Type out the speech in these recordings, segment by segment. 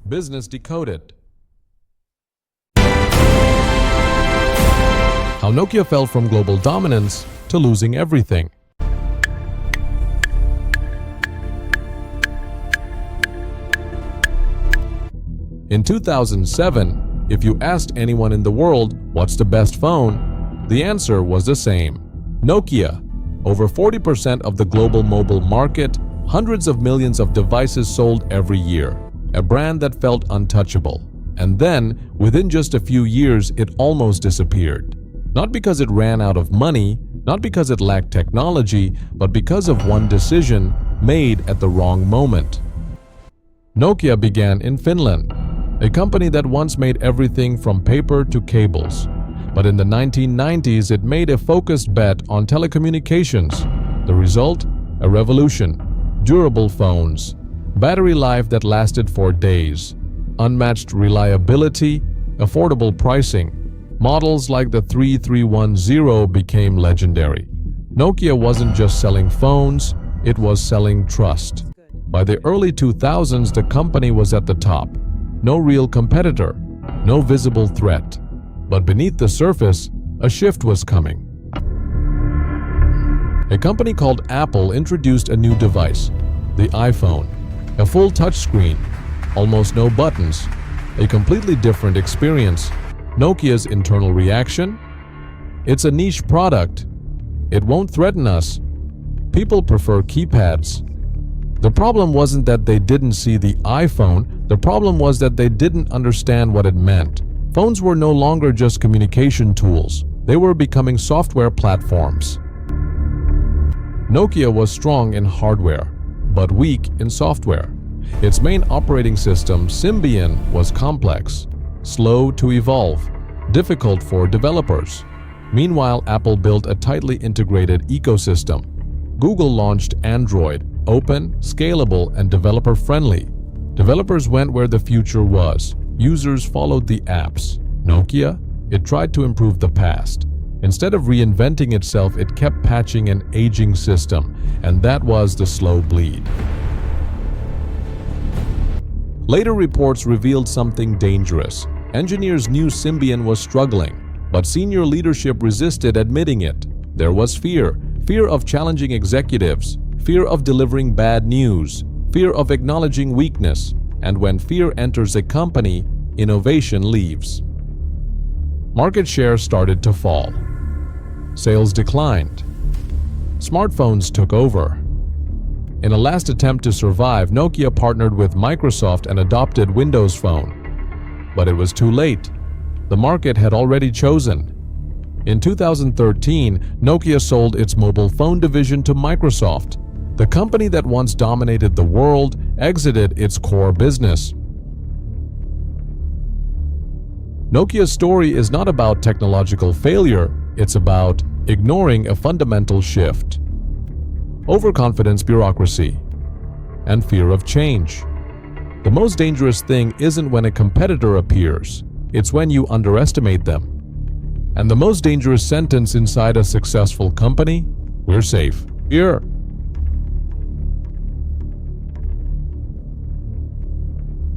Business Decoded. How Nokia fell from global dominance to losing everything. In 2007, if you asked anyone in the world what's the best phone, the answer was the same: Nokia. Over 40% of the global mobile market, hundreds of millions of devices sold every year. A brand that felt untouchable. And then, within just a few years, it almost disappeared. Not because it ran out of money, not because it lacked technology, but because of one decision made at the wrong moment. Nokia began in Finland, a company that once made everything from paper to cables. But in the 1990s, it made a focused bet on telecommunications. The result? A revolution. Durable phones. Battery life that lasted for days. Unmatched reliability. Affordable pricing. Models like the 3310 became legendary. Nokia wasn't just selling phones, it was selling trust. By the early 2000s, the company was at the top. No real competitor, no visible threat. But beneath the surface, a shift was coming. A company called Apple introduced a new device, the iPhone. A full touchscreen, almost no buttons, a completely different experience. Nokia's internal reaction? It's a niche product. It won't threaten us. People prefer keypads. The problem wasn't that they didn't see the iPhone, the problem was that they didn't understand what it meant. Phones were no longer just communication tools, they were becoming software platforms. Nokia was strong in hardware, but weak in software. Its main operating system, Symbian, was complex, slow to evolve, difficult for developers. Meanwhile, Apple built a tightly integrated ecosystem. Google launched Android, open, scalable, and developer-friendly. Developers went where the future was. Users followed the apps. Nokia? It tried to improve the past. Instead of reinventing itself, it kept patching an aging system, and that was the slow bleed. Later reports revealed something dangerous. Engineers knew Symbian was struggling, but senior leadership resisted admitting it. There was fear of challenging executives, fear of delivering bad news, fear of acknowledging weakness, and when fear enters a company, innovation leaves. Market share started to fall. Sales declined. Smartphones took over. In a last attempt to survive, Nokia partnered with Microsoft and adopted Windows Phone. But it was too late. The market had already chosen. In 2013, Nokia sold its mobile phone division to Microsoft. The company that once dominated the world exited its core business. Nokia's story is not about technological failure, it's about ignoring a fundamental shift. Overconfidence, bureaucracy, and fear of change. The most dangerous thing isn't when a competitor appears, it's when you underestimate them. And the most dangerous sentence inside a successful company? We're safe. Here.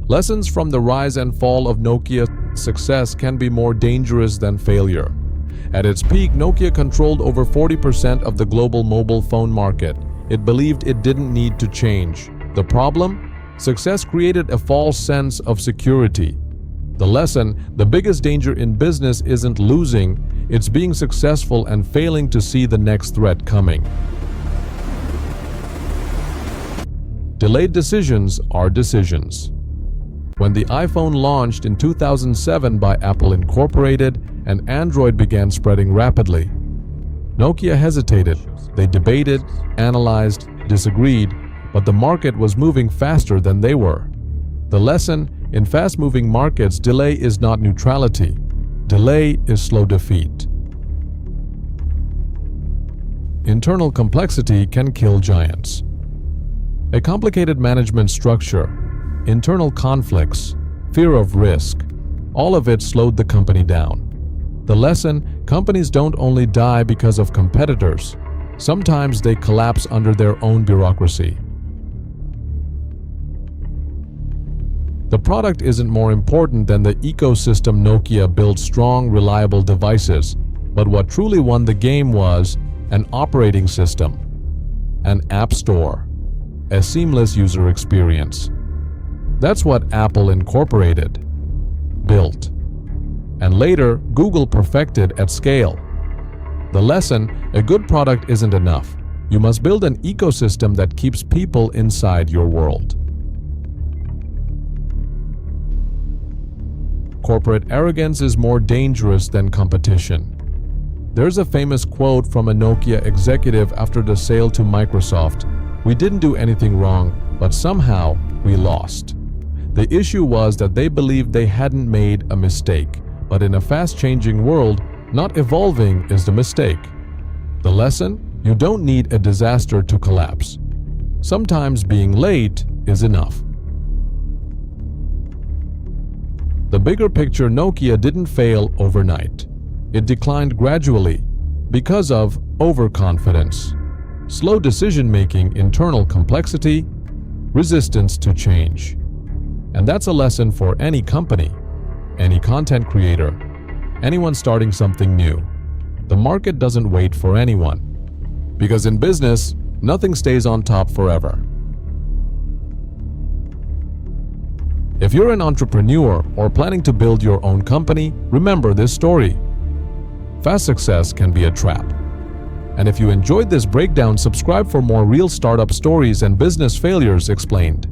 Lessons from the rise and fall of Nokia's success can be more dangerous than failure. At its peak, Nokia controlled over 40% of the global mobile phone market. It believed it didn't need to change. The problem? Success created a false sense of security. The lesson: the biggest danger in business isn't losing, it's being successful and failing to see the next threat coming. Delayed decisions are decisions. When the iPhone launched in 2007 by Apple Incorporated and Android began spreading rapidly, Nokia hesitated. They debated, analyzed, disagreed, but the market was moving faster than they were. The lesson: in fast-moving markets, delay is not neutrality. Delay is slow defeat. Internal complexity can kill giants. A complicated management structure, internal conflicts, fear of risk, all of it slowed the company down. The lesson: companies don't only die because of competitors. Sometimes they collapse under their own bureaucracy. The product isn't more important than the ecosystem. Nokia built strong, reliable devices, but what truly won the game was an operating system, an app store, a seamless user experience. That's what Apple Incorporated built, and later Google perfected at scale. The lesson: a good product isn't enough. You must build an ecosystem that keeps people inside your world. Corporate arrogance is more dangerous than competition. There's a famous quote from a Nokia executive after the sale to Microsoft: "We didn't do anything wrong, but somehow we lost." The issue was that they believed they hadn't made a mistake, but in a fast-changing world, not evolving is the mistake. The lesson: you don't need a disaster to collapse. Sometimes being late is enough. The bigger picture: Nokia didn't fail overnight. It declined gradually because of overconfidence, slow decision-making, internal complexity, resistance to change. And that's a lesson for any company, any content creator, anyone starting something new. The market doesn't wait for anyone. Because in business, nothing stays on top forever. If you're an entrepreneur or planning to build your own company, remember this story. Fast success can be a trap. And if you enjoyed this breakdown, subscribe for more real startup stories and business failures explained.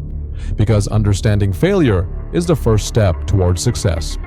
Because understanding failure is the first step towards success.